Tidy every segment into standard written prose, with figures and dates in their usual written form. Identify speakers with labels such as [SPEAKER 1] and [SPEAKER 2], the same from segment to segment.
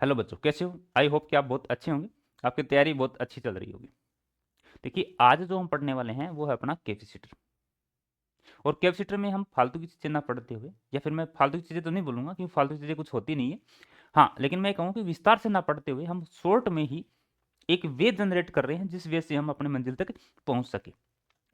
[SPEAKER 1] Hello बच्चों, कैसे हो? आई होप कि आप बहुत अच्छे होंगे, आपकी तैयारी बहुत अच्छी चल रही होगी। देखिए, आज जो हम पढ़ने वाले हैं वो है अपना कैपेसिटर। और कैपेसिटर में हम फालतू की चीज़ें ना पढ़ते हुए, या फिर मैं फालतू की चीज़ें तो नहीं बोलूँगा क्योंकि फालतू की चीज़ें कुछ होती नहीं है। हाँ, लेकिन मैं कहूँ कि विस्तार से ना पढ़ते हुए हम शॉर्ट में ही एक वे जनरेट कर रहे हैं जिस वे से हम अपने मंजिल तक पहुँच सके।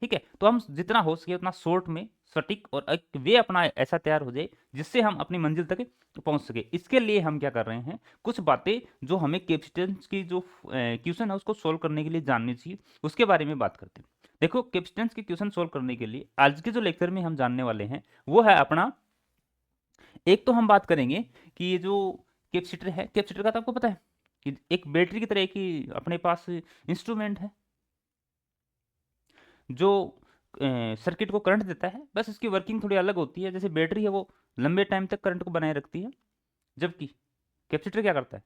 [SPEAKER 1] ठीक है, तो हम जितना हो सके उतना शॉर्ट में सटीक और एक वे अपना ऐसा तैयार हो जाए जिससे हम अपनी मंजिल तक पहुंच सके। इसके लिए हम क्या कर रहे हैं, कुछ बातें जो हमें कैपेसिटेंस की जो क्वेश्चन है उसको सोल्व करने के लिए जाननी चाहिए, उसके बारे में बात करते हैं। देखो, कैपेसिटेंस के क्वेश्चन सोल्व करने के लिए आज के जो लेक्चर में हम जानने वाले हैं वो है अपना, एक तो हम बात करेंगे कि ये जो कैपेसिटर है, कैपेसिटर का तो आपको पता है कि एक बैटरी की तरह की अपने पास इंस्ट्रूमेंट है जो सर्किट को करंट देता है। बस इसकी वर्किंग थोड़ी अलग होती है। जैसे बैटरी है वो लंबे टाइम तक करंट को बनाए रखती है, जबकि कैपेसिटर क्या करता है,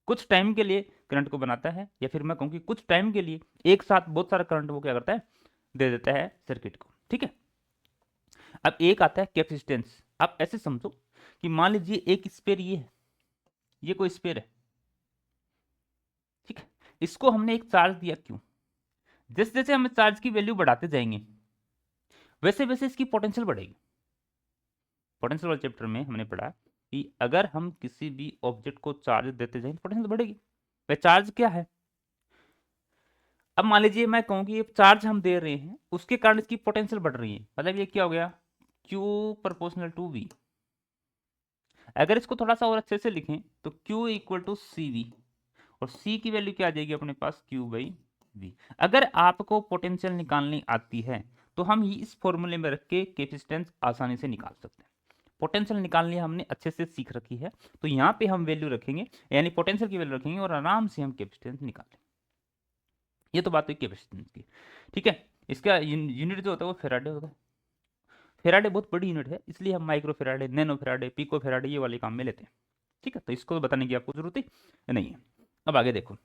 [SPEAKER 1] कुछ टाइम के लिए करंट को बनाता है, या फिर मैं कहूँ कि कुछ टाइम के लिए एक साथ बहुत सारा करंट वो क्या करता है, दे देता है सर्किट को। ठीक है, अब एक आता है कैपेसिटेंस। आप ऐसे समझो कि मान लीजिए एक स्पेयर ये है, ये कोई स्पेयर है। ठीक है, इसको हमने एक चार्ज दिया। क्यों? जैसे जैसे हम चार्ज की वैल्यू बढ़ाते जाएंगे वैसे वैसे इसकी पोटेंशियल बढ़ेगी। पोटेंशियल वाले चैप्टर में हमने पढ़ा कि अगर हम किसी भी ऑब्जेक्ट को चार्ज देते जाएं पोटेंशियल बढ़ेगी। वह चार्ज क्या है? अब मान लीजिए मैं कहूँ कि ये चार्ज हम दे रहे हैं, उसके कारण इसकी पोटेंशियल बढ़ रही है, मतलब ये क्या हो गया, Q प्रोपोर्शनल टू V। अगर इसको थोड़ा सा और अच्छे से लिखें तो Q equal to C V, और C की वैल्यू क्या आ जाएगी अपने पास, Q बाई वी। अगर आपको पोटेंशियल निकालनी आती है तो हम ही इस फॉर्मूले में रख के कैपेसिटेंस आसानी से निकाल सकते हैं। पोटेंशियल निकालनी हमने अच्छे से सीख रखी है, तो यहाँ पे हम वैल्यू रखेंगे, यानी पोटेंशियल की वैल्यू रखेंगे और आराम से हम कैपेसिटेंस निकालेंगे। ये तो बात हुई कैपेसिटेंस की। ठीक है, इसका यूनिट जो होता है वो फेराडे होता है। फेराडे बहुत बड़ी यूनिट है, इसलिए हम micro farad, nano farad, pico farad ये वाले काम में लेते हैं। ठीक है, तो इसको बताने की आपको जरूरत ही नहीं है। अब आगे देखो,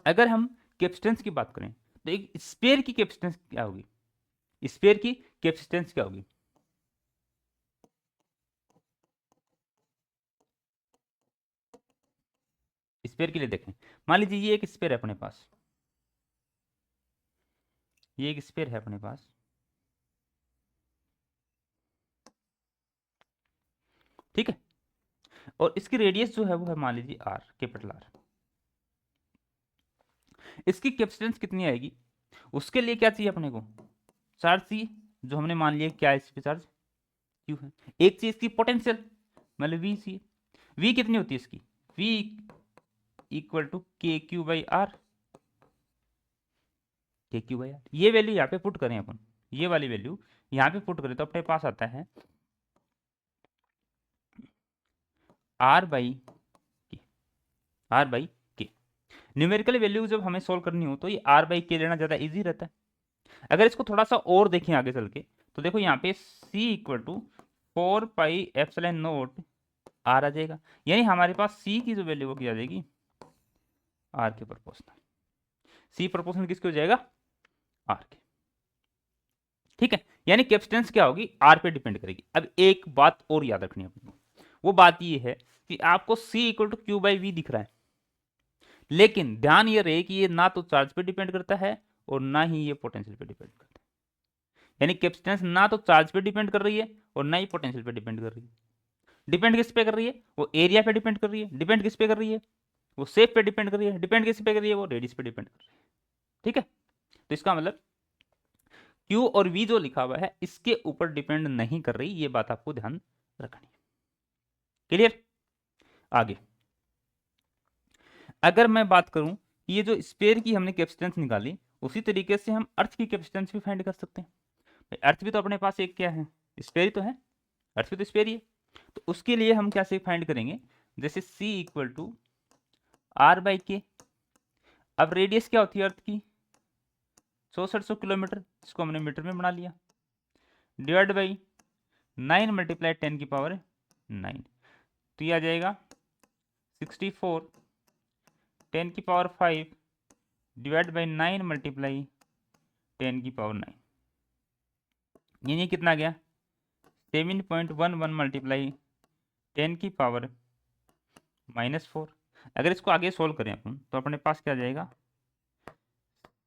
[SPEAKER 1] अगर हम कैपेसिटेंस की बात करें तो एक स्पेयर की कैपेसिटेंस क्या होगी, स्पेयर की कैपेसिटेंस क्या होगी? स्पेयर के लिए देखें, मान लीजिए ये एक स्पेयर है अपने पास, ये एक स्पेयर है अपने पास। ठीक है, और इसकी रेडियस जो है वो है मान लीजिए आर, कैपिटल आर। इसकी कैपेसिटेंस कितनी आएगी? उसके लिए क्या चाहिए अपने को, चार्ज चाहिए, जो हमने मान लिया क्या है, इस पे चार्ज क्यू है। एक चीज की पोटेंशियल, मतलब वी चाहिए। वी कितनी होती है इसकी, we equal to K Q by are. के क्यू बाई आर, ये वैल्यू यहाँ पे पुट करें अपन, ये वाली वैल्यू यहाँ पे पुट करें तो अपने पास आता है आर बाई के, आर बाई के। न्यूमेरिकल वैल्यू जब हमें सोल्व करनी हो तो ये आर बाई के लेना ज़्यादा इजी रहता है। अगर इसको थोड़ा सा और देखें आगे चल के, तो देखो यहाँ पे C equal to 4 pi epsilon naught R आ जाएगा। यानी हमारे पास सी की जो वैल्यू वो क्या आ जाएगी, आर के प्रोपोर्शनल। सी प्रोपोर्शनल किसके हो जाएगा, आर के। ठीक है, यानी कैपेसिटेंस क्या होगी, आर पे डिपेंड करेगी। अब एक बात और याद रखनी है अपनी, वो बात ये है कि आपको C equal to Q by V दिख रहा है, लेकिन ध्यान ये रहे कि ये ना तो चार्ज पे डिपेंड करता है और ना ही ये पोटेंशियल पे डिपेंड करता है। यानी कैपेसिटेंस ना तो चार्ज पे डिपेंड कर रही है और ना ही पोटेंशियल पे डिपेंड कर रही है। डिपेंड किस पे कर रही है, वो एरिया पे डिपेंड कर रही है। डिपेंड किस पे कर रही है, वो शेप पे डिपेंड कर रही है। डिपेंड किस पे कर रही है, वो रेडियस पे डिपेंड कर रही है। ठीक है, तो इसका मतलब Q और V जो लिखा हुआ है इसके ऊपर डिपेंड नहीं कर रही, ये बात आपको ध्यान रखनी है। क्लियर? आगे अगर मैं बात करूं कि ये जो स्पेयर की हमने कैपेसिटेंस निकाली, उसी तरीके से हम अर्थ की कैपेसिटेंस भी फाइंड कर सकते हैं। भाई अर्थ भी तो अपने पास एक क्या है, स्पेयर ही तो है। अर्थ भी तो स्पेयर ही है, तो उसके लिए हम कैसे फाइंड करेंगे, जैसे C equal to R by K. अब रेडियस क्या होती है अर्थ की, 6400 किलोमीटर, इसको हमने मीटर में बना लिया, डिवाइड बाई 9 मल्टीप्लाई 10 की पावर 9, तो ये आ जाएगा 64 10 की पावर 5 डिवाइड बाई 9 मल्टीप्लाई 10 की पावर 9, यानी कितना गया, 7.11 मल्टीप्लाई 10 की पावर -4। अगर इसको आगे सोल्व करें अपन तो अपने पास क्या आ जाएगा,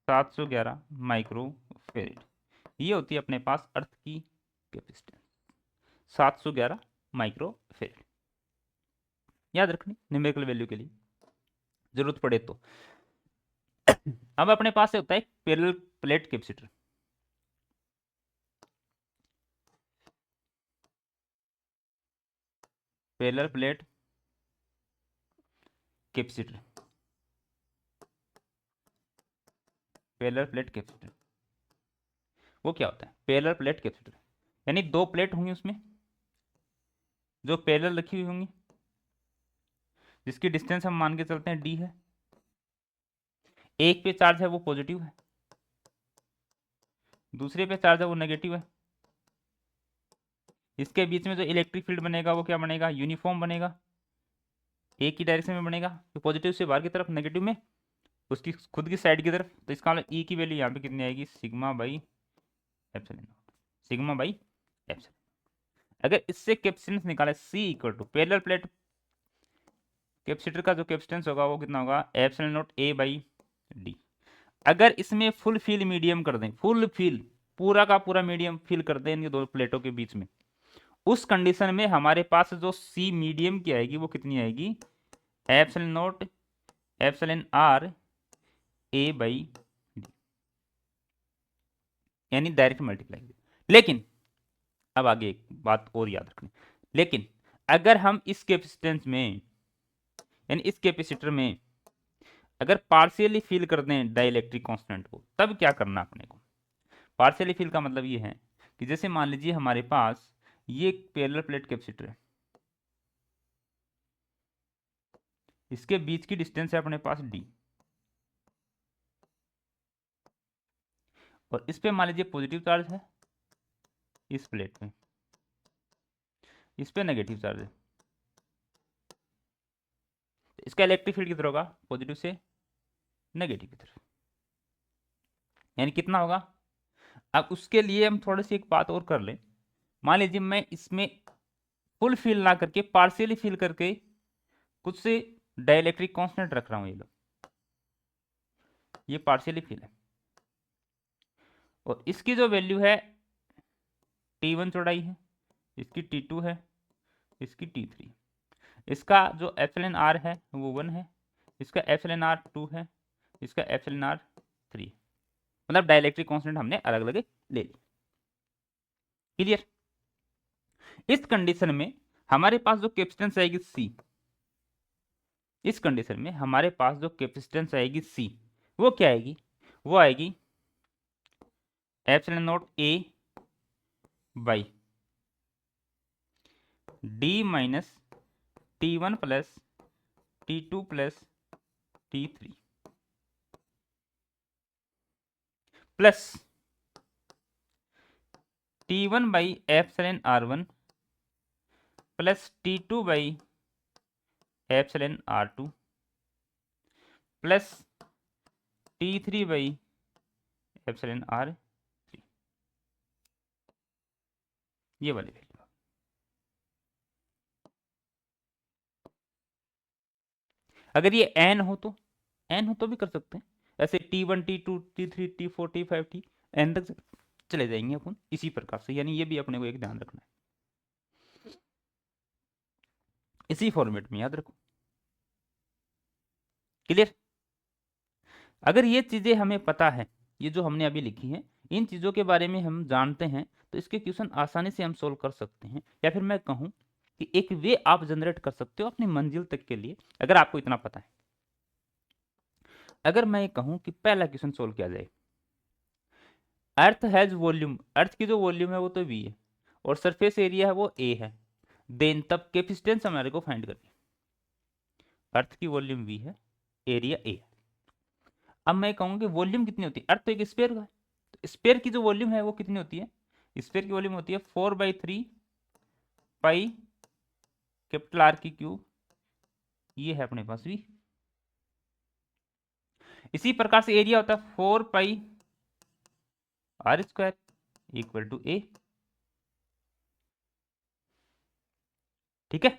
[SPEAKER 1] 711 माइक्रो फेरेड। ये होती है अपने पास अर्थ की कैपेसिटेंस, 711 माइक्रो फेरेड। याद रखनी न्यूमेरिकल वैल्यू के लिए जरूरत पड़े तो। अब अपने पास होता है parallel plate capacitor. Parallel plate capacitor, parallel plate capacitor वो क्या होता है? पैरेलल प्लेट कैपेसिटर यानी दो प्लेट होंगी उसमें जो पैरेलल रखी हुई होंगी, जिसकी डिस्टेंस हम मान के चलते हैं डी है। एक पे चार्ज है वो पॉजिटिव है, दूसरे पे चार्ज है वो नेगेटिव है। इसके बीच में जो इलेक्ट्रिक फील्ड बनेगा वो क्या बनेगा, यूनिफॉर्म बनेगा, एक ही डायरेक्शन में बनेगा, तो पॉजिटिव से बाहर की तरफ, नेगेटिव में उसकी खुद की साइड की तरफ। तो इसका मतलब ई की वैल्यू यहाँ पे कितनी आएगी, sigma by epsilon, sigma by epsilon. अगर इससे कैपेसिटेंस निकाले C equal to parallel plate capacitor का जो कैपेसिटेंस होगा वो कितना होगा, epsilon naught A by D. अगर इसमें फुल फिल मीडियम कर दें, फुल फिल पूरा का पूरा मीडियम फिल कर दें इन दो प्लेटों के बीच में, उस कंडीशन में हमारे पास जो सी मीडियम की आएगी वो कितनी आएगी, epsilon naught epsilon r A by d, यानी डायरेक्ट मल्टीप्लाई। लेकिन अब आगे एक बात और याद रखनी, लेकिन अगर हम इस कैपेसिटेंस में यानी इस कैपेसिटर में अगर पार्शियली फिल कर दें डाइलेक्ट्रिक कांस्टेंट को, तब क्या करना अपने को। पार्शियली फिल का मतलब ये है कि जैसे मान लीजिए हमारे पास ये पैरेलल प्लेट कैपेसिटर है, इसके बीच की डिस्टेंस है अपने पास डी, और इस पे मान लीजिए पॉजिटिव चार्ज है इस प्लेट पे, इस पे नेगेटिव चार्ज है। इसका इलेक्ट्रिक फील्ड किधर होगा, पॉजिटिव से नेगेटिव की तरफ, यानी कितना होगा। अब उसके लिए हम थोड़ी सी एक बात और कर लें, मान लीजिए मैं इसमें फुल फिल ना करके पार्शियली फिल करके कुछ से डाइलेक्ट्रिक कांस्टेंट रख रहा हूं, ये लो, ये पार्शियली फिल है, और इसकी जो वैल्यू है T1 चौड़ाई है, इसकी T2 है, इसकी T3, इसका जो एप्सिलॉन आर है वो 1 है, इसका एप्सिलॉन आर 2 है, इसका एप्सिलॉन आर 3, मतलब डाइलेक्ट्रिक कांस्टेंट हमने अलग अलग ले ली। क्लियर। इस कंडीशन में हमारे पास जो कैपेसिटेंस आएगी C, इस कंडीशन में हमारे पास जो कैपेसिटेंस आएगी C वो क्या आएगी, वो आएगी epsilon nought A by D minus T1 plus T2 plus T3 plus T1 by epsilon R1 plus T2 by epsilon R2 plus T3 by epsilon R3, ये वाली वैल्यू। अगर ये n हो तो भी कर सकते हैं ऐसे, T1 T2 T3 T4 T5 T n तक चले जाएंगे अपन इसी प्रकार से, यानी ये भी अपने को एक ध्यान रखना है, इसी फॉर्मेट में याद रखो। क्लियर। अगर ये चीजें हमें पता है, ये जो हमने अभी लिखी हैं, इन चीजों के बारे में हम जानते हैं, तो इसके क्वेश्चन आसानी से हम सोल्व कर सकते हैं, या फिर मैं कहूं कि एक वे आप जनरेट कर सकते हो अपनी मंजिल तक के लिए, अगर आपको इतना पता है। अगर मैं कहूं कि पहला क्वेश्चन सोल्व किया जाए, अर्थ हैज वॉल्यूम, अर्थ की जो वॉल्यूम है वो तो V है, और सरफेस एरिया है वो A है, देन तब कैपेसिटेंस हमारे को फाइंड करनी। अर्थ की वॉल्यूम V है, एरिया A है। अब मैं कहूंगी वॉल्यूम कितनी होती है, अर्थ तो एक स्फीयर का है, तो स्फीयर की जो वॉल्यूम है वो कितनी होती है, स्फीयर की वॉल्यूम होती है 4/3 पाई कैपिटल R की क्यूब, ये है अपने पास V। इसी प्रकार से एरिया होता है 4 pi R square equal to A। ठीक है।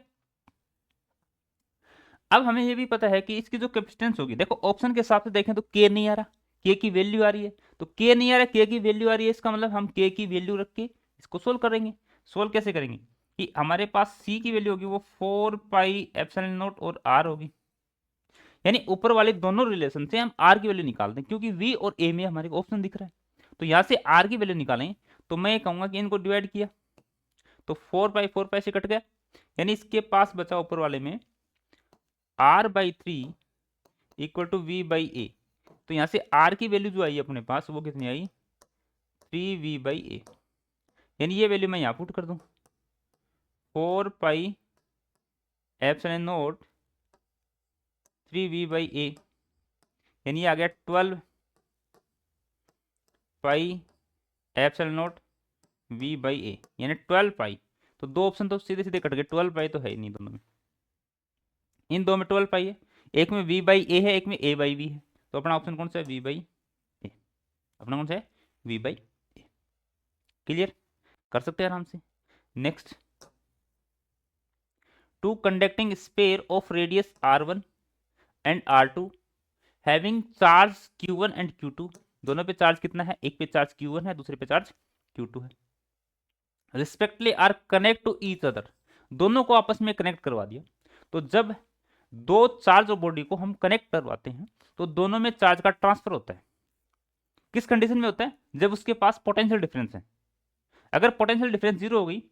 [SPEAKER 1] अब हमें ये भी पता है कि इसकी जो कैपेसिटेंस होगी, देखो ऑप्शन के हिसाब से देखें तो के नहीं आ रहा, के की वैल्यू आ रही है, तो के नहीं आ रहा, के की वैल्यू आ रही है, इसका मतलब हम के की वैल्यू रख के इसको सोल्व करेंगे। सोल्व कैसे करेंगे कि हमारे पास सी की वैल्यू होगी वो 4 पाई एप्सिलॉन नॉट और आर होगी, यानी ऊपर वाले दोनों रिलेशन से हम आर की वैल्यू निकाल दें, क्योंकि वी और ए में हमारे को ऑप्शन दिख रहा है, तो यहाँ से आर की वैल्यू निकालें तो मैं ये कहूंगा कि इनको डिवाइड किया तो 4 पाई से कट गया, यानी इसके पास बचा ऊपर वाले में r/3 इक्वल टू v/a। तो यहाँ से r की वैल्यू जो आई अपने पास वो कितनी आई 3v/a, यानी ये वैल्यू मैं यहाँ पुट कर दूं 4 पाई एप्सिलॉन नॉट 3v/a, यानी ये आ गया 12 पाई एप्सिलॉन नॉट v/a, यानी 12 पाई। तो दो ऑप्शन तो सीधे सीधे कट गए, 12 पाई तो है ही नहीं दोनों में, इन दो में 12 पाई है, एक में v/a है, एक में a/v है, तो अपना ऑप्शन कौन सा है v/a, अपना कौन सा है v/a। क्लियर, कर सकते हैं आराम से। Next, to conducting sphere of radius r1 and r2 having charge q1 and q2, दोनों पे चार्ज कितना है, एक पे चार्ज q1 है, दूसरे पे चार्ज q2 है, respectively are connect to each other, दोनों को आपस में कनेक्ट करवा दिया। तो जब दो चार्ज बॉडी को हम कनेक्ट करवाते हैं तो दोनों में चार्ज का ट्रांसफर होता है, किस कंडीशन में होता है, जब उसके पास पोटेंशियल डिफरेंस है, अगर पोटेंशियल डिफरेंस जीरो होगी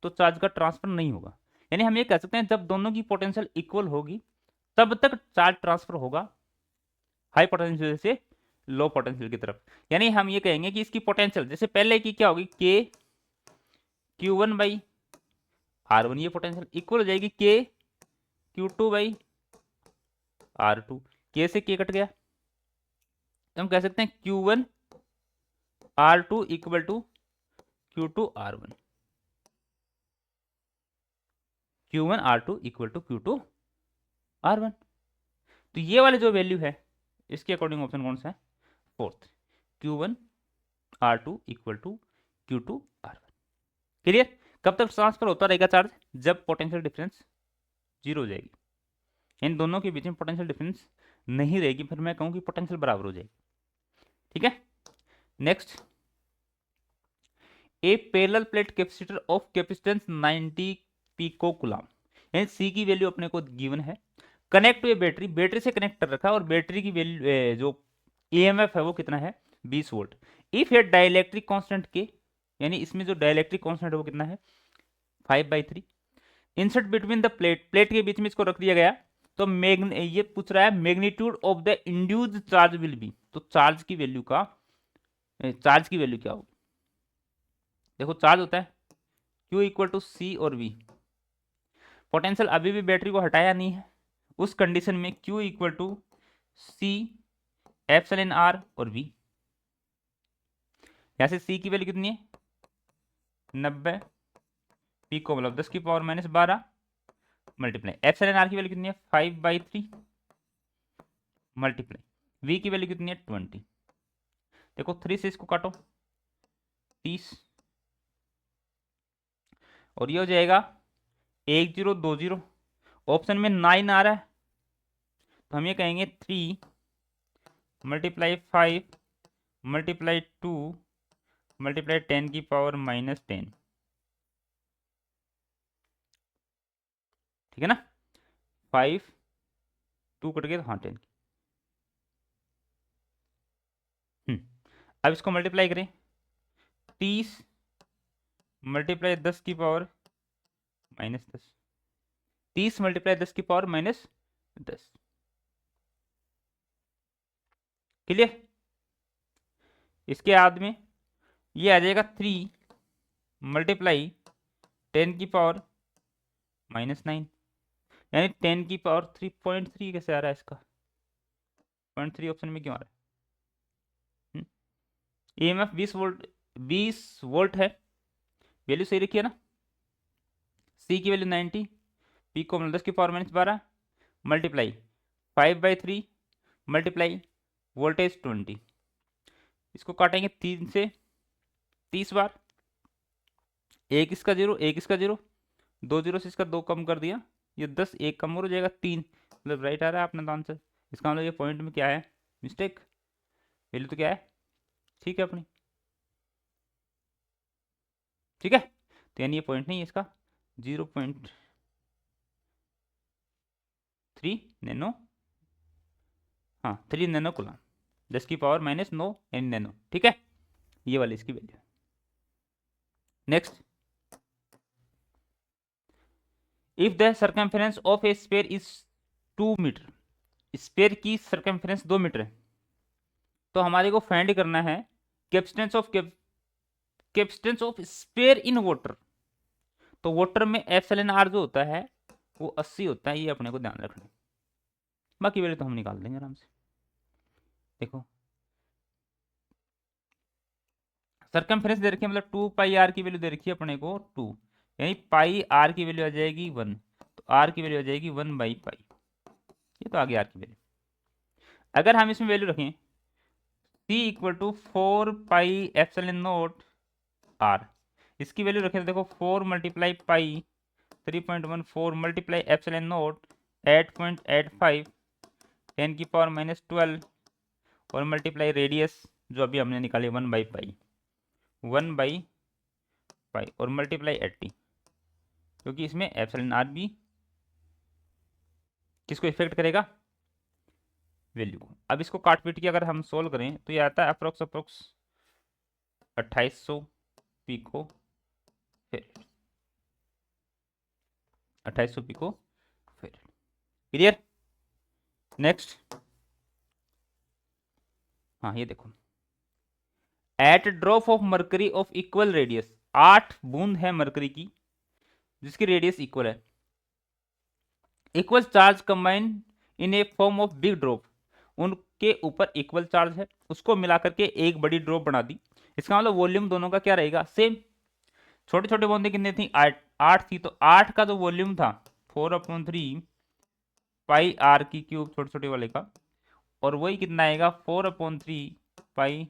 [SPEAKER 1] तो चार्ज का ट्रांसफर नहीं होगा, यानी हम ये कह सकते हैं जब दोनों की पोटेंशियल इक्वल होगी तब तक चार्ज ट्रांसफर होगा हाई पोटेंशियल से लो पोटेंशियल की तरफ, यानी हम ये कहेंगे कि इसकी पोटेंशियल जैसे पहले की क्या होगी के Q1/R1, ये पोटेंशियल इक्वल हो जाएगी के Q2/R2, के से के कट गया तो हम कह सकते हैं Q1R2 equal to Q2R1, Q1R2 equal to Q2R1। तो ये वाली जो वैल्यू है इसके अकॉर्डिंग ऑप्शन कौन सा है, fourth, Q1R2 equal to Q2R1। Clear, कब तक ट्रांसफर होता रहेगा चार्ज, जब पोटेंशियल डिफरेंस जीरो हो जाएगी, इन दोनों के बीच में पोटेंशियल डिफरेंस नहीं रहेगी, फिर मैं कहूँ कि पोटेंशियल बराबर हो जाएगी। ठीक है, next, a parallel plate capacitor of capacitance 90 picocoulomb, यानी सी की वैल्यू अपने को गिवन है, connect to a battery, battery से कनेक्ट कर रखा है और बैटरी की वैल्यू जो ईएमएफ है वो कितना है 20 volt. If A dielectric constant के, यानी इसमें जो डाइलेक्ट्रिक कांस्टेंट है वो कितना है 5/3, insert between the plate, plate के बीच में इसको रख दिया गया, तो ये पूछ रहा है magnitude of the induced charge will be, तो चार्ज की वैल्यू क्या होगी, देखो चार्ज होता है Q इक्वल टू सी और V, पोटेंशियल अभी भी बैटरी को हटाया नहीं है, उस कंडीशन में Q equal to C epsilon R और V, यहाँ से C की वैल्यू कितनी है 90 पिको मतलब 10⁻⁻12 मल्टीप्लाई, एप्सिलॉन R की वैल्यू कितनी है 5/3 मल्टीप्लाई, V की वैल्यू कितनी है 20, देखो 3 से इसको काटो 30 और ये हो जाएगा 1020, ऑप्शन में 9 आ रहा है तो हम ये कहेंगे 3 मल्टीप्लाई 5 मल्टीप्लाई 2 मल्टीप्लाई 10⁻⁻10, ठीक है ना, 5 2 कट गया तो हाँ 10। अब इसको मल्टीप्लाई करें 30 मल्टीप्लाई 10⁻⁻10, 30 मल्टीप्लाई 10⁻⁻10, क्लियर, इसके बाद में ये आ जाएगा 3 मल्टीप्लाई 10⁻⁻9, यानी 10⁻3.3 कैसे आ रहा है इसका 0.3 ऑप्शन में क्यों आ रहा है, EMF 20 वोल्ट है, वैल्यू सही रखिए ना, C की वैल्यू 90 पिको मतलब 10⁻⁻12 मल्टीप्लाई 5/3 मल्टीप्लाई वोल्टेज 20, इसको काटेंगे 3 से 30 बार, एक इसका 0 एक इसका 0, 2 0 से इसका 2 कम कर दिया, ये 10 एक कम और हो जाएगा 3, मतलब राइट आ रहा है अपना तो आंसर। इसका मतलब ये पॉइंट में क्या है, मिस्टेक, वैल्यू तो क्या है, ठीक है अपनी, ठीक है। तो यानी ये पॉइंट नहीं है इसका, 0.3 नैनो, हाँ 3 नैनो कूलम, 10⁻⁻9 नैनो, ठीक है, ये वाली इसकी value. Next, if the circumference of a sphere is 2 metre, sphere की सर्कमफेरेंस 2 मीटर है, तो हमारे को फाइंड करना है capacitance of sphere in water. तो वाटर में एप्सिलॉन आर जो होता है वो 80 होता है, ये अपने को ध्यान रखना है। बाकी वैल्यू तो हम निकाल देंगे आराम से। देखो सर्कमफेरेंस दे रखी है, मतलब 2 पाई आर की वैल्यू दे रखी है अपने को 2, यानी पाई आर की वैल्यू आ जाएगी 1, तो आर की वैल्यू आ जाएगी 1/पाई, ये तो आ गया आर की वैल्यू। अगर हम इसमें वैल्यू रखें C = 4 pi epsilon nought R, इसकी वैल्यू रखें तो देखो 4 × पाई 3.14 मल्टीप्लाई एप्सिलॉन नॉट 8.85 10⁻⁻12 और मल्टीप्लाई रेडियस जो अभी हमने निकाली 1/पाई और मल्टीप्लाई 80, क्योंकि इसमें एप्सिलॉन आर भी किसको इफेक्ट करेगा, वैल्यू को। अब इसको काट पीट के अगर हम सोल्व करें तो ये आता है approx 2800 pico farad, 2800 pico farad. Clear. Next, हाँ ये देखो, eight drop of mercury of equal radius, 8 बूंद है मरकरी की जिसकी रेडियस इक्वल है, equal charge combine in a form of big drop, उनके ऊपर इक्वल चार्ज है, उसको मिलाकर के एक बड़ी ड्रॉप बना दी। इसका मतलब वॉल्यूम दोनों का क्या रहेगा, सेम। छोटे छोटे बूंदें कितनी थी, 8 थी, तो 8 का जो वॉल्यूम था 4/3 पाई आर की क्यूब, छोटे छोटे वाले का, और वही कितना आएगा 4/3 पाई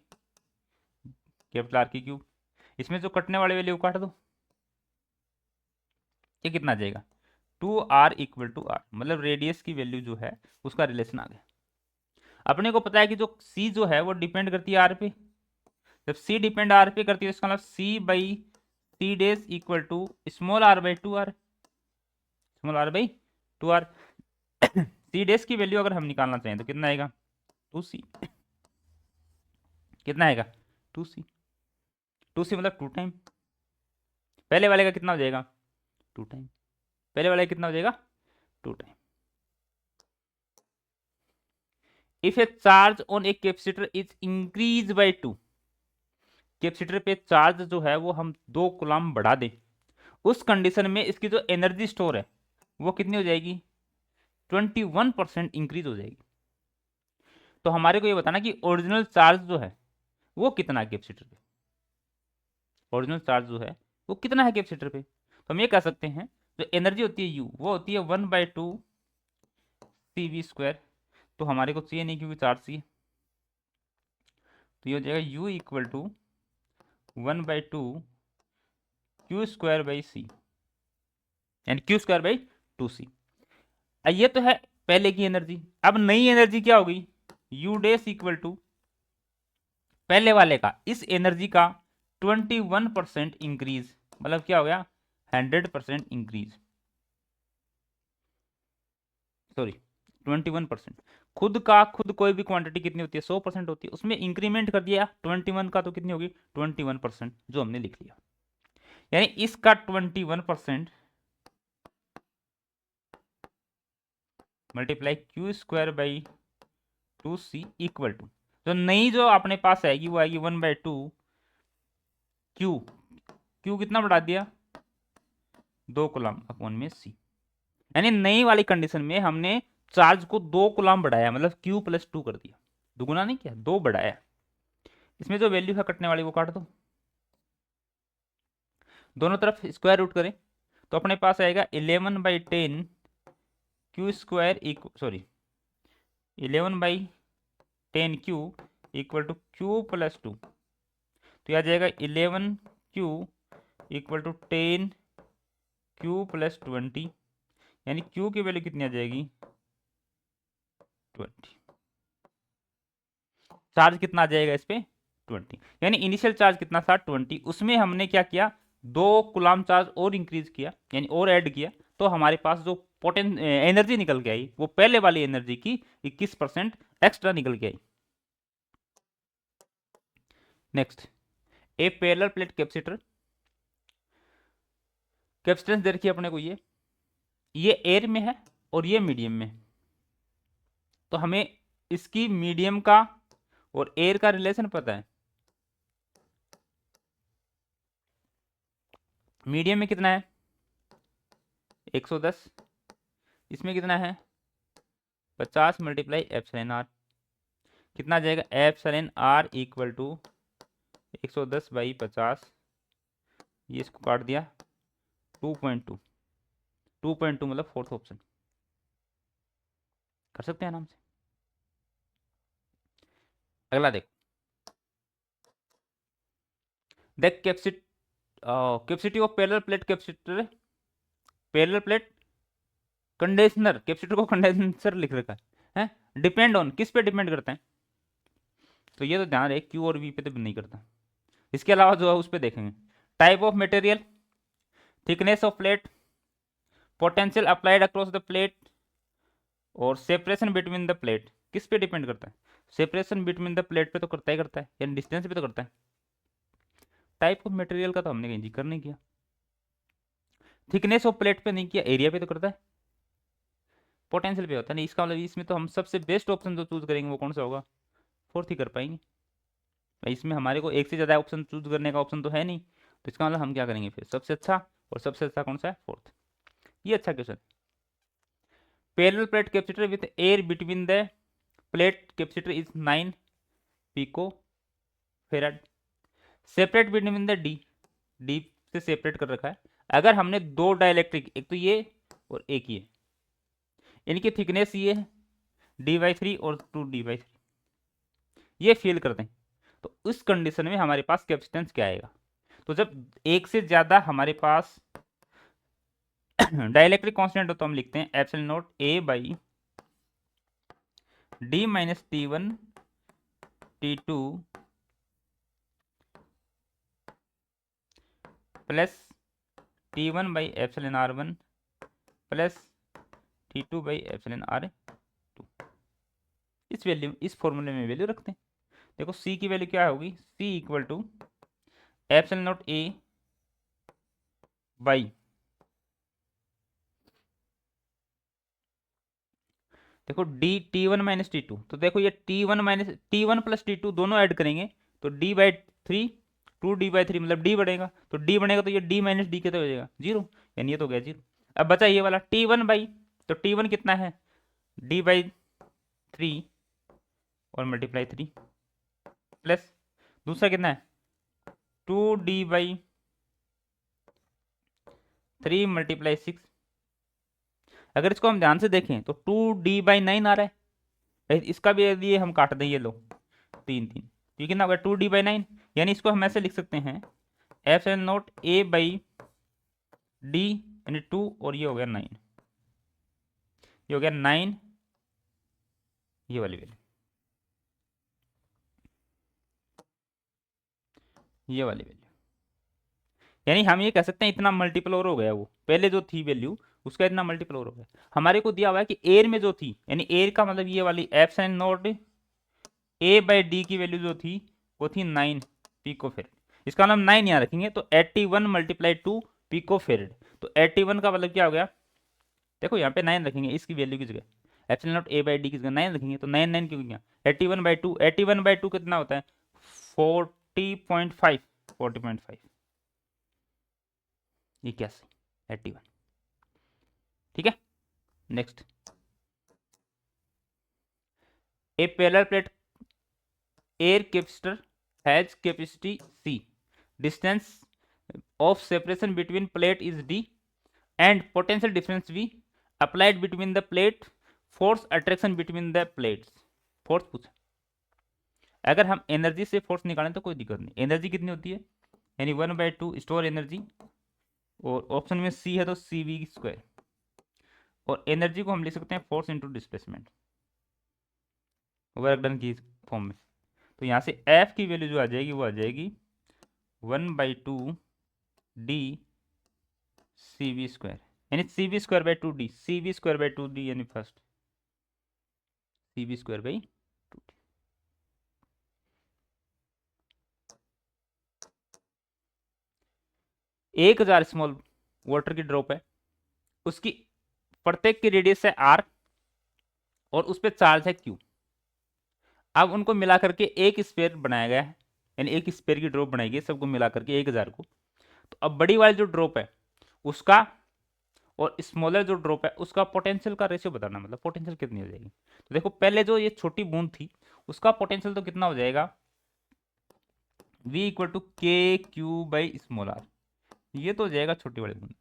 [SPEAKER 1] कैपिटल आर की क्यूब। इसमें जो कटने वाले वैल्यू काट दो, ये कितना आ जाएगा 2r = r, मतलब रेडियस की वैल्यू जो है उसका रिलेशन आ गया। अपने को पता है कि जो c जो है वो डिपेंड करती है r पे, जब c डिपेंड r पे करती है इसका मतलब c/c dash equal to small r/2r, small r/2r। c dash की वैल्यू अगर हम निकालना चाहें तो कितना आएगा 2c, कितना आएगा 2c, 2c मतलब 2 टाइम, पहले वाले का कितना हो जाएगा 2 टाइम, पहले वाले का कितना हो जाएगा 2 time. If A charge on A capacitor is increase by 2, capacitor पे चार्ज जो है वो हम 2 कूलम बढ़ा दें, उस कंडीशन में इसकी जो एनर्जी स्टोर है वो कितनी हो जाएगी 21% इंक्रीज हो जाएगी। तो हमारे को ये बताना कि ओरिजिनल चार्ज जो है वो कितना है कैपेसिटर पे, ओरिजिनल चार्ज जो है वो कितना है कैपेसिटर पे। तो हम ये कह सकते हैं जो एनर्जी होती है यू वो होती है 1/2 CV², तो हमारे को चाहिए नहीं क्योंकि चार्ज चाहिए, तो ये हो जाएगा U = 1/2 Q²/C, यानी Q²/2C। ये तो है पहले की एनर्जी। अब नई एनर्जी क्या होगी, U डैश = पहले वाले का इस एनर्जी का 21% इंक्रीज, मतलब क्या हो गया 100% इंक्रीज, सॉरी 21%। खुद कोई भी क्वांटिटी कितनी होती है 100% होती है, उसमें इंक्रीमेंट कर दिया 21 का, तो कितनी होगी 21%, जो हमने लिख लिया। यानी इसका 21% मल्टीप्लाई Q²/2C इक्वल टू, तो नई जो अपने पास आएगी वो आएगी 1/2 क्यू कितना बढ़ा दिया 2 कूलम अपॉन में C, यानी नई वाली कंडीशन में हमने चार्ज को 2 कूलम बढ़ाया, मतलब Q+2 कर दिया, दुगुना नहीं किया 2 बढ़ाया। इसमें जो वैल्यू है कटने वाली वो काट दो, दोनों तरफ स्क्वायर रूट करें तो अपने पास आएगा 11/10 11/10 Q = Q+2, तो आ जाएगा 11Q = 10 Q + 20, यानी Q की वैल्यू कितनी आ जाएगी 20। चार्ज कितना आ जाएगा इस पे 20, यानी इनिशियल चार्ज कितना था 20, उसमें हमने क्या किया 2 कूलम्ब चार्ज और इंक्रीज किया यानी और ऐड किया, तो हमारे पास जो एनर्जी निकल के आई वो पहले वाली एनर्जी की 21% एक्स्ट्रा निकल के आई। Next, a parallel plate capacitor, capacitance दे रखी है अपने को, ये एयर में है और ये मीडियम में, तो हमें इसकी मीडियम का और एयर का रिलेशन पता है। मीडियम में कितना है 110, इसमें कितना है 50 मल्टीप्लाई एप्सिलॉन आर, कितना आ जाएगा epsilon R equal to 110 by 50, ये इसको काट दिया 2.2, 2.2 मतलब फोर्थ ऑप्शन, कर सकते हैं आराम से। अगला देख capacity of parallel plate capacitor, parallel plate condenser, capacitor को कंडेंसर लिख रखा है, डिपेंड ऑन, किस पे डिपेंड करता है, तो ये तो ध्यान रहे क्यू और वी पे तो नहीं करता। इसके अलावा जो है उस पर देखेंगे type of material, thickness of plate, potential applied across the plate और सेपरेशन बिटवीन द प्लेट, किस पे डिपेंड करता है, सेपरेशन बिटवीन द प्लेट पे तो करता ही करता है, यानी डिस्टेंस पे तो करता है। टाइप ऑफ मटेरियल का तो हमने कहीं जिक्र नहीं किया, थिकनेस ऑफ प्लेट पे नहीं किया, एरिया पे तो करता है, पोटेंशियल पे होता है नहीं। इसका मतलब इसमें तो हम सबसे बेस्ट ऑप्शन जो चूज करेंगे वो कौन सा होगा, फोर्थ ही कर पाएंगे भाई, इसमें हमारे को एक से ज़्यादा ऑप्शन चूज करने का ऑप्शन तो है नहीं, तो इसका मतलब हम क्या करेंगे फिर सबसे अच्छा, और सबसे अच्छा कौन सा है फोर्थ। ये अच्छा question. Parallel plate capacitor with air between the plate capacitor is 9 pico farad, separate between the D, D से सेपरेट कर रखा है। अगर हमने दो डाइलेक्ट्रिक, एक तो ये और एक ये, इनकी थिकनेस ये है d/3 और 2d/3, ये फील करते हैं, तो उस कंडीशन में हमारे पास कैपेसिटेंस क्या आएगा, तो जब एक से ज्यादा हमारे पास डाइलेक्ट्रिक कांस्टेंट हो तो हम लिखते हैं epsilon nought a by d minus T1 T2 plus T1 by epsilon R1 plus T2 by epsilon R2। इस वैल्यू, इस फॉर्मूले में वैल्यू रखते हैं। देखो C की वैल्यू क्या होगी, C equal to epsilon nought A by, देखो डी T1 माइनस T2, तो देखो ये T1 minus T1 plus T2 दोनों ऐड करेंगे तो d/3, 2d/3 मतलब d बढ़ेगा, तो d बढ़ेगा तो ये d माइनस डी कितना हो जाएगा 0, यानी ये तो गया 0। अब बचा ये वाला T1 बाई, तो T1 कितना है d/3 और मल्टीप्लाई 3 प्लस दूसरा कितना है 2d/3 मल्टीप्लाई 6। अगर इसको हम ध्यान से देखें तो 2d/9 आ रहा है, इसका भी यदि हम काट दें, ये लो 3 3, तो ये कितना होगा 2d/9, यानी इसको हम ऐसे लिख सकते हैं epsilon nought a by d यानी 2 और ये हो गया 9, ये हो गया 9, ये वाली वैल्यू, ये वाली वैल्यू, यानी हम ये कह सकते हैं इतना मल्टीपल और हो गया, वो पहले जो थी वैल्यू उसका इतना मल्टीपल और हो गया। हमारे को दिया हुआ है कि एयर में जो थी, यानी एयर का मतलब ये वाली epsilon nought a by D की वैल्यू जो थी वो थी 9 पिको फेरेड, इसका मतलब 9 यहाँ रखेंगे तो 81 मल्टीप्लाई 2 पिको फेरेड, तो 81 का मतलब क्या हो गया, देखो यहाँ पे 9 रखेंगे इसकी वैल्यू की जगह, epsilon nought a by D की जगह 9 रखेंगे, तो 9 9 क्यों गया 81/2, 81/2 कितना होता है 40.5, 40.5, ये क्या सही 81, ठीक है। Next, a parallel plate air capacitor has capacity C, distance of separation between plate is d and potential difference V applied between the plate, force attraction between the plates। Force पूछा, अगर हम एनर्जी से force निकालें तो कोई दिक्कत नहीं, energy कितनी होती है यानी 1/2 स्टोर एनर्जी, और ऑप्शन में C है तो CV², और एनर्जी को हम लिख सकते हैं force into displacement, work done की फॉर्म में। तो यहाँ से एफ की वैल्यू जो आ जाएगी वो आ जाएगी 1/2 डी सी वी स्क्वायर, यानी C V square by 2 D, C V square by 2 D यानी first C V square by 2 D. 1000 small water की ड्रॉप है, उसकी प्रत्येक की रेडियस है आर और उस पर चार्ज है क्यू। अब उनको मिला करके एक स्पेयर बनाया गया है, यानी एक स्पेयर की ड्रॉप बनाई गई सबको मिला करके 1000 को। तो अब बड़ी वाली जो ड्रॉप है उसका और स्मॉलर जो ड्रॉप है उसका पोटेंशियल का रेशियो बताना, मतलब पोटेंशियल कितनी हो जाएगी। तो देखो पहले जो ये छोटी बूंद थी उसका पोटेंशियल तो कितना हो जाएगा, V equal to K Q by small are, ये तो हो जाएगा छोटी वाली बूंद।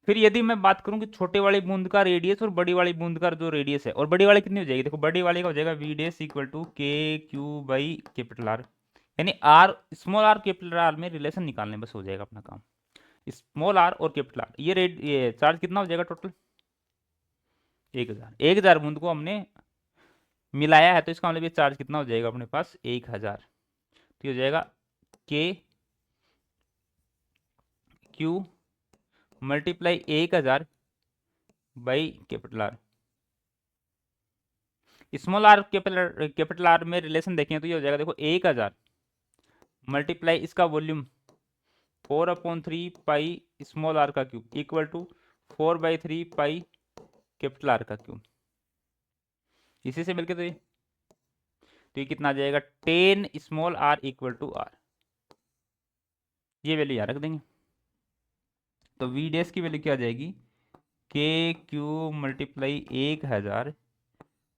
[SPEAKER 1] फिर यदि मैं बात करूं कि छोटे वाली बूंद का रेडियस और बड़ी वाली बूंद का जो रेडियस है, और बड़ी वाली कितनी हो जाएगी, देखो बड़ी वाली का हो जाएगा V dash equal to K Q by capital R, यानी R small R capital R में रिलेशन निकालने बस हो जाएगा अपना काम। स्मॉल आर और कैपिटल आर ये चार्ज कितना हो जाएगा टोटल 1000। 1000 बूंद को हमने मिलाया है तो इसका मतलब ये चार्ज कितना हो जाएगा अपने पास 1000। तो ये हो जाएगा K Q multiply 1000 by capital R. Small R capital R में रिलेशन देखें तो ये हो जाएगा देखो 1000 मल्टीप्लाई इसका वॉल्यूम 4/3 पाई स्मॉल आर का cube equal to 4/3 pi capital R का क्यूब। इसी से मिलके तो ये कितना आ जाएगा 10 small R equal to R, ये वैल्यू यहाँ रख देंगे। तो वी डैश की वैल्यू क्या आ जाएगी K Q multiply 1000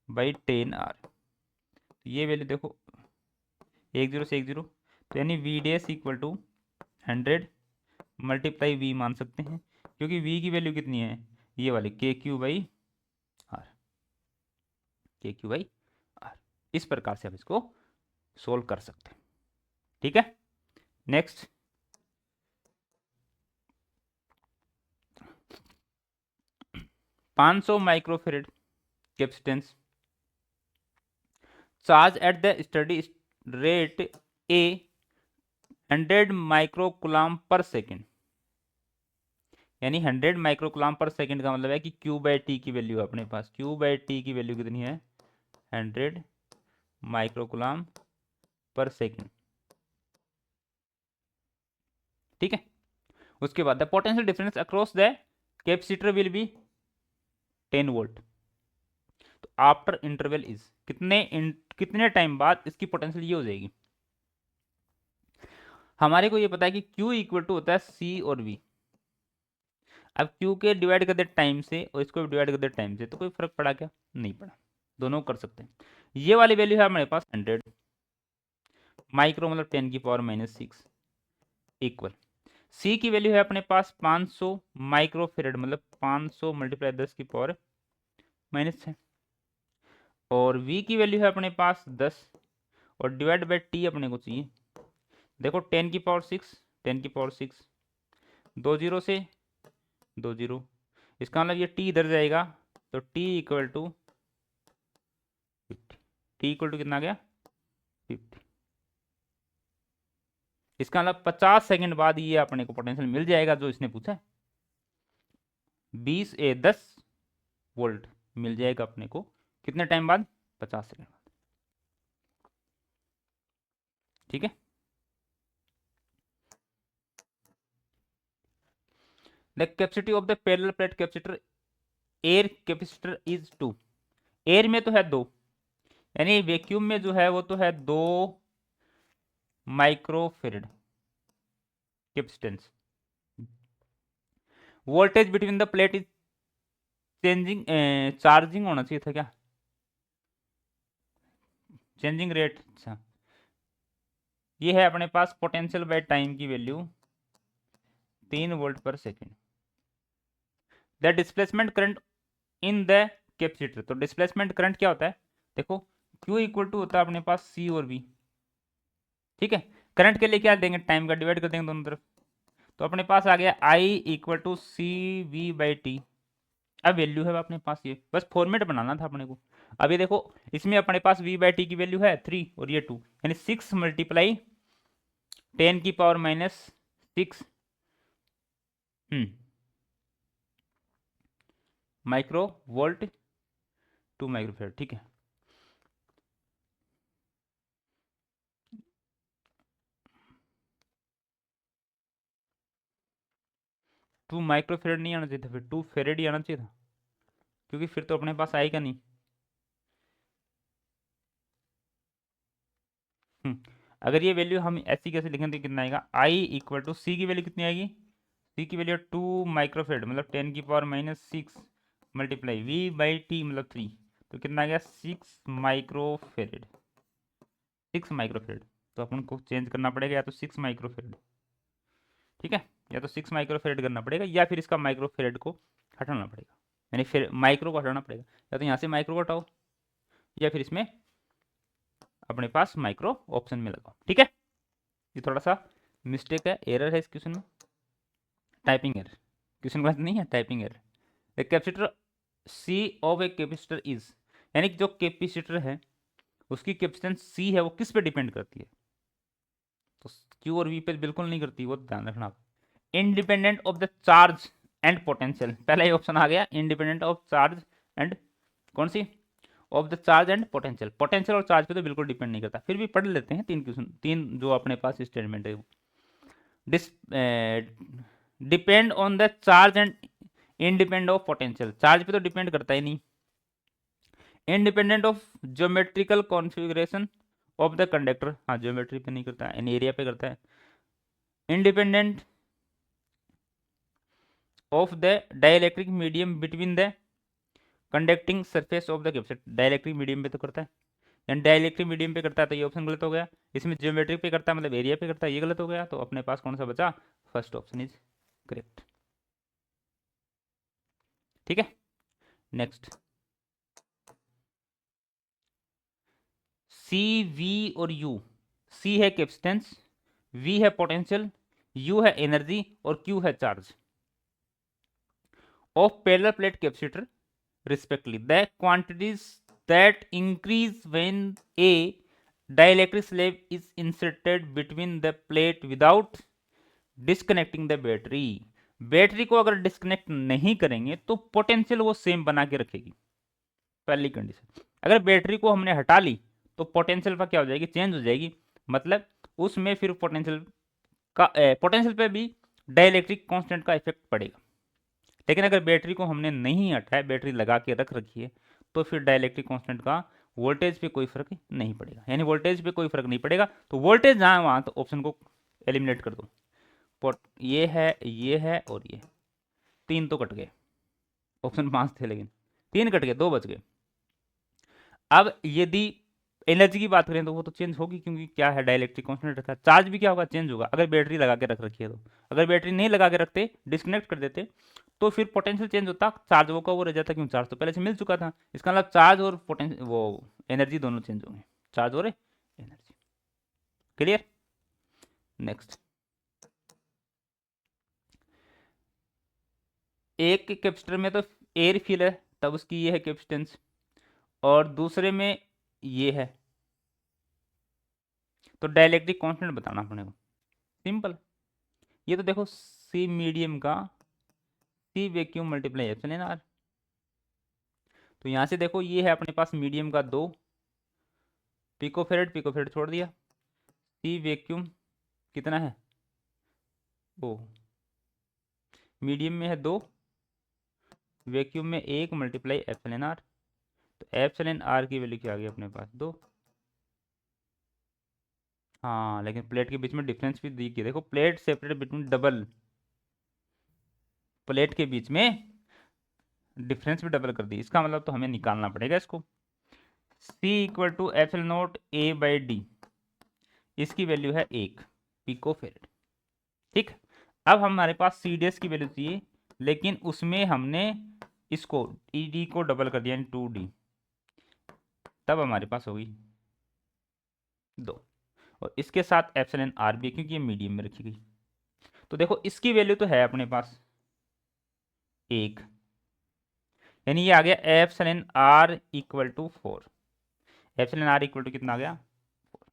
[SPEAKER 1] by 10 R. ये वैल्यू देखो 10 से 10, तो यानी V dash equal to 100 multiply V मान सकते हैं, क्योंकि वी की वैल्यू कितनी है ये वाली के क्यू बाई आर, के क्यू बाई आर। इस प्रकार से हम इसको सोल्व कर सकते हैं। ठीक है, next 500 microfarad capacitance charge at the study rate A 100 microcoulomb पर सेकेंड, यानी 100 माइक्रोकुलाम पर सेकेंड का मतलब है कि क्यू बाई टी की वैल्यू है अपने पास, क्यू बाई टी की वैल्यू कितनी है 100 माइक्रोकुलाम पर सेकेंड। ठीक है, उसके बाद the potential difference across the capacitor will be 10 volt. तो आफ्टर इंटरवल इज कितने टाइम बाद इसकी पोटेंशियल ये हो जाएगी। हमारे को ये पता है कि Q इक्वल टू होता है C और V। अब Q के डिवाइड कर दे टाइम से और इसको डिवाइड कर दे टाइम से, तो कोई फर्क पड़ा क्या, नहीं पड़ा, दोनों कर सकते हैं। ये वाली वैल्यू है हमारे पास 100 माइक्रो मतलब 10⁻⁻6 इक्वल C की वैल्यू है अपने पास 500 माइक्रोफेरेड मतलब 500 मल्टीप्लाई 10⁻⁻6 और V की वैल्यू है अपने पास 10 और डिवाइड बाई T अपने को चाहिए। देखो 10⁻6 2 0 से 2 0, इसका मतलब ये T इधर जाएगा तो T equal to 50, T equal to कितना गया 50। इसका मतलब 50 सेकंड बाद ये अपने को पोटेंशियल मिल जाएगा जो इसने पूछा है 10 वोल्ट मिल जाएगा अपने को कितने टाइम बाद 50 सेकंड बाद। ठीक है, the capacity of the parallel plate capacitor air capacitor is 2। Air में तो है 2, यानी वैक्यूम में जो है वो तो है 2 microfarad capacitance. Voltage between the plate is changing, charging होना चाहिए था क्या, चेंजिंग रेट। अच्छा, ये है अपने पास पोटेंशियल बाय टाइम की वैल्यू 3 वोल्ट पर second. The displacement current in the capacitor, तो डिस्प्लेसमेंट करंट क्या होता है देखो Q इक्वल टू होता है अपने पास C और V। ठीक है, करंट के लिए क्या देंगे टाइम का डिवाइड कर देंगे दोनों तरफ, तो अपने पास आ गया I equal to C V by T अब वैल्यू है अपने पास, ये बस फॉर्मेट बनाना था अपने को। अब ये देखो, इसमें अपने पास v/t की वैल्यू है 3 और ये 2, यानी 6 मल्टीप्लाई 10⁻⁻6 माइक्रो वोल्ट 2 माइक्रोफेड, ठीक है। टू माइक्रोफेड नहीं आना चाहिए था, फिर 2 फेरेड ही आना चाहिए था, क्योंकि फिर तो अपने पास आएगा नहीं। अगर ये वैल्यू हम ऐसी कैसे लिखेंगे तो कितना आएगा, आई इक्वल टू सी की वैल्यू कितनी आएगी, सी की वैल्यू 2 माइक्रोफेड मतलब 10⁻⁻6 मल्टीप्लाई v/t मतलब 3, तो कितना आ गया 6 माइक्रोफेरेड। 6 माइक्रोफेरेड, तो अपन को चेंज करना पड़ेगा, या तो 6 माइक्रोफेरेड, ठीक है, या तो 6 माइक्रोफेरेड करना पड़ेगा, या फिर इसका माइक्रोफेरेड को हटाना पड़ेगा, यानी फिर माइक्रो को हटाना पड़ेगा, या तो यहाँ से माइक्रो को हटाओ, या फिर इसमें अपने पास माइक्रो ऑप्शन में लगाओ, ठीक है। ये थोड़ा सा मिस्टेक है, एरर है इस क्वेश्चन में, टाइपिंग एरर, क्वेश्चन का नहीं है, typing error. The capacitor C of a capacitor is, यानी कि जो कैपेसिटर है उसकी कैपेसिटेंस सी है वो किस पे डिपेंड करती है, तो क्यू और वी पे बिल्कुल नहीं करती, वो ध्यान रखना आप। Independent of the charge and potential, पहला ही ऑप्शन आ गया, इंडिपेंडेंट ऑफ चार्ज एंड, कौन सी, of the charge and potential, potential और चार्ज पे तो बिल्कुल डिपेंड नहीं करता, फिर भी पढ़ लेते हैं तीन क्वेश्चन, तीन जो अपने पास स्टेटमेंट है वो। Depend on the charge and independent of potential, charge पे तो डिपेंड करता ही नहीं। Independent of geometrical configuration of the conductor, हाँ ज्योमेट्री पे नहीं करता है, एरिया पे करता है। Independent of the dielectric medium between the conducting surface of the capacitor, dielectric medium पे तो करता है, यानी डाइलेक्ट्रिक मीडियम पे करता है, तो ये ऑप्शन गलत हो गया। इसमें ज्योमेट्रिक पे करता है मतलब एरिया पे करता है, ये गलत हो गया, तो अपने पास कौन सा बचा, फर्स्ट ऑप्शन इज करेक्ट, ठीक है। नेक्स्ट, सी वी और यू, सी है कैपेसिटेंस, वी है पोटेंशियल, यू है एनर्जी और क्यू है charge of parallel plate capacitor respectively, the quantities that increase when a dielectric slab is inserted between the plate without disconnecting the battery, battery को अगर disconnect नहीं करेंगे तो potential वो सेम बना के रखेगी, पहली कंडीशन। अगर बैटरी को हमने हटा ली तो पोटेंशियल पर क्या हो जाएगी, चेंज हो जाएगी, मतलब उसमें फिर पोटेंशियल का पोटेंशियल पे भी डाइलेक्ट्रिक कांस्टेंट का इफेक्ट पड़ेगा। लेकिन अगर बैटरी को हमने नहीं हटाया, बैटरी लगा के रख रखी है, तो फिर डाइलेक्ट्रिक कांस्टेंट का वोल्टेज पे कोई फर्क नहीं पड़ेगा, यानी वोल्टेज पे कोई फर्क नहीं पड़ेगा, तो वोल्टेज जहाँ वहाँ, तो ऑप्शन को एलिमिनेट कर दो। ये है और ये तीन तो कट गए, ऑप्शन 5 थे लेकिन 3 कट गए, 2 बच गए। अब यदि एनर्जी की बात करें तो वो तो चेंज होगी, क्योंकि क्या है, डाइलेक्ट्रिक कांस्टेंट रखा है। चार्ज भी क्या होगा, चेंज होगा, अगर बैटरी लगा के रख रखी है तो। अगर बैटरी नहीं लगा के रखते, डिस्कनेक्ट कर देते, तो फिर पोटेंशियल चेंज होता, चार्ज वो का वो रह जाता, क्योंकि चार्ज तो पहले से मिल चुका था। इसका मतलब चार्ज और पोटेंशियल वो एनर्जी दोनों चेंज होंगे, चार्ज और एनर्जी। क्लियर। नेक्स्ट, एक कैपेसिटर में तो एयर फिल है, तब उसकी ये है कैपेसिटेंस, और दूसरे में ये है, तो डाइलेक्ट्रिक कांस्टेंट बताना पड़ेगा, सिंपल। ये तो देखो सी मीडियम का सी वैक्यूम मल्टीप्लाई एप्सिलॉन आर, तो यहाँ से देखो ये है अपने पास मीडियम का 2 पिकोफेरेड छोड़ दिया, सी वैक्यूम कितना है, ओ मीडियम में है 2, वैक्यूम में 1 मल्टीप्लाई एप्सिलॉन आर, तो एप्सिलॉन आर की वैल्यू क्या आ गई अपने पास 2। हाँ लेकिन प्लेट के बीच में डिफरेंस भी दी गई, देखो plate separate between double, plate के बीच में डिफरेंस भी डबल कर दी, इसका मतलब तो हमें निकालना पड़ेगा इसको। C equal to epsilon nought A by D, इसकी वैल्यू है 1 पिकोफेरेड, ठीक। अब हमारे पास CDS की वैल्यू चाहिए, लेकिन उसमें हमने इसको ED को डबल कर दिया, यानी 2D, तब हमारे पास होगी 2, और इसके साथ एप्सिलॉन आर भी, क्योंकि ये मीडियम में रखी गई। तो देखो इसकी वैल्यू तो है अपने पास 1, यानी ये आ गया epsilon R equal to 4। Epsilon R equal to कितना आ गया 4,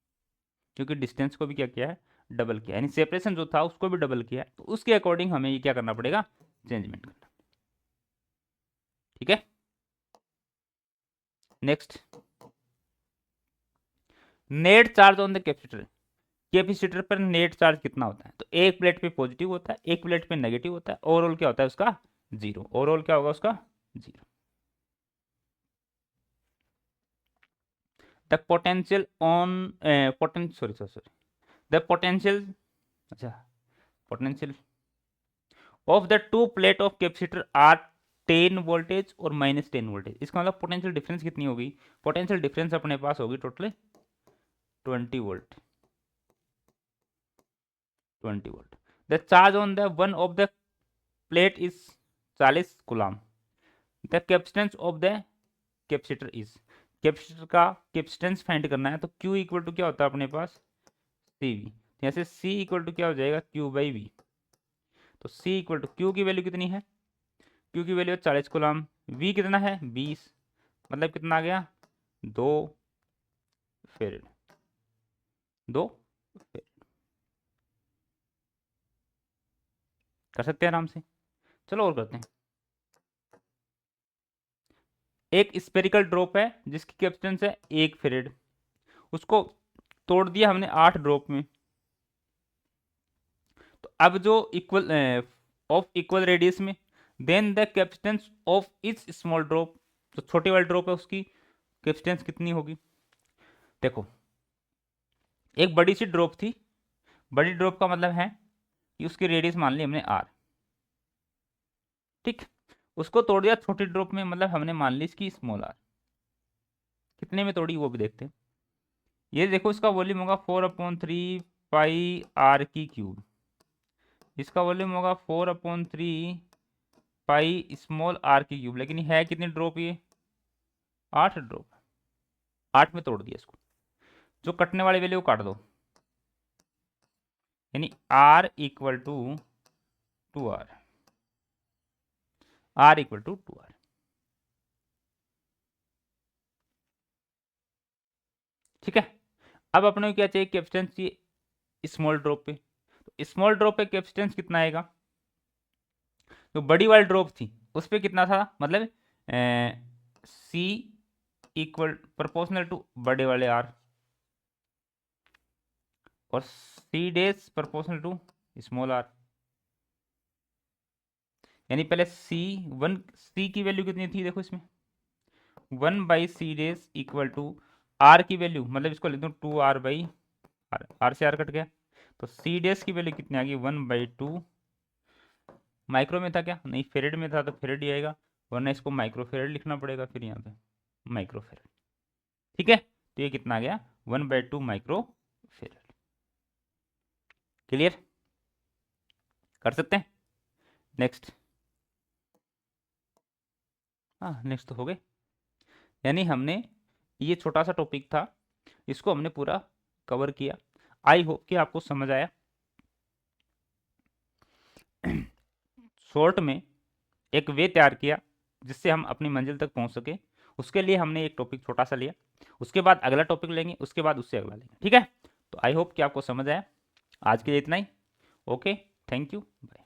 [SPEAKER 1] क्योंकि डिस्टेंस को भी क्या किया है, डबल किया, यानी सेपरेशन जो था उसको भी डबल किया है, तो उसके अकॉर्डिंग हमें ये क्या करना पड़ेगा, चेंजमेंट करना। ठीक है, next, net charge on the capacitor. Capacitor पर नेट चार्ज कितना होता है, तो एक प्लेट पे पॉजिटिव होता है, एक प्लेट पे नेगेटिव होता है, ओवरऑल क्या होता है उसका, जीरो। ओवरऑल क्या होगा उसका, zero. The potential on sorry sorry sorry, the potential, अच्छा, potential of the two plate of capacitor are 10 voltage और -10 वोल्टेज। इसका मतलब पोटेंशियल डिफरेंस कितनी होगी, पोटेंशियल डिफरेंस अपने पास होगी total 20 volt, 20 volt. The charge on the one of the plate is 40 coulomb. The capacitance of the capacitor is, capacitor का capacitance find करना है, तो Q इक्वल टू क्या होता है अपने पास, CV। जैसे C इक्वल टू क्या हो जाएगा, Q/V। तो C इक्वल टू Q की वैल्यू कितनी है, Q की वैल्यू 40 कूलम, V कितना है 20, मतलब कितना आ गया 2 फेरेड, 2 फेरेड। कर सकते हैं आराम से, चलो और करते हैं। एक स्पेरिकल ड्रॉप है जिसकी कैपेसिटेंस है 1 फेरेड, उसको तोड़ दिया हमने 8 ड्रॉप में। तो अब जो इक्वल ऑफ इक्वल रेडियस में, then the capacitance of each small drop, जो छोटी वाली ड्रॉप है उसकी कैपेसिटेंस कितनी होगी। देखो, एक बड़ी सी ड्रॉप थी, बड़ी ड्रॉप का मतलब है कि उसकी रेडियस मान ली हमने r, ठीक, उसको तोड़ दिया छोटी ड्रॉप में, मतलब हमने मान ली इसकी स्मॉल r। कितने में तोड़ी वो भी देखते हैं। ये देखो, इसका वॉल्यूम होगा 4/3 पाई r की क्यूब, इसका वॉल्यूम होगा 4/3 पाई स्मॉल r की क्यूब, लेकिन है कितनी ड्रॉप, ये 8 ड्रॉप, 8 में तोड़ दिया इसको। जो कटने वाली वैल्यू काट दो, यानी r equal to 2r, r equal to 2r। ठीक है, अब अपने को क्या चाहिए, कैपेसिटेंस चाहिए स्मॉल ड्रॉप पे। तो स्मॉल ड्रॉप पे कैपेसिटेंस कितना आएगा, जो बड़ी वाली ड्रॉप थी उस पर कितना था, मतलब C इक्वल प्रोपोर्शनल टू बड़े वाले r, और C dash proportional to small r। यानी पहले C की वैल्यू कितनी थी, देखो इसमें 1/C dash equal to r की वैल्यू, मतलब इसको लिख दूँ 2r/r, r से r कट गया, तो C डैश की वैल्यू कितनी आ गई 1/2। माइक्रो में था क्या, नहीं फेरेड में था, तो फेरेड ही आएगा, वरना इसको माइक्रो फेरेड लिखना पड़ेगा फिर यहाँ पे, माइक्रो फेरेड। ठीक है, तो ये कितना आ गया 1/2 माइक्रो फेरेड। क्लियर, कर सकते हैं। नेक्स्ट, हाँ नेक्स्ट तो हो गए। यानी हमने ये छोटा सा टॉपिक था, इसको हमने पूरा कवर किया। आई होप कि आपको समझ आया। शॉर्ट में एक वे तैयार किया जिससे हम अपनी मंजिल तक पहुंच सके, उसके लिए हमने एक टॉपिक छोटा सा लिया, उसके बाद अगला टॉपिक लेंगे, उसके बाद उससे अगला लेंगे। ठीक है, तो आई होप कि आपको समझ आया। आज के लिए इतना ही। Okay, thank you, bye.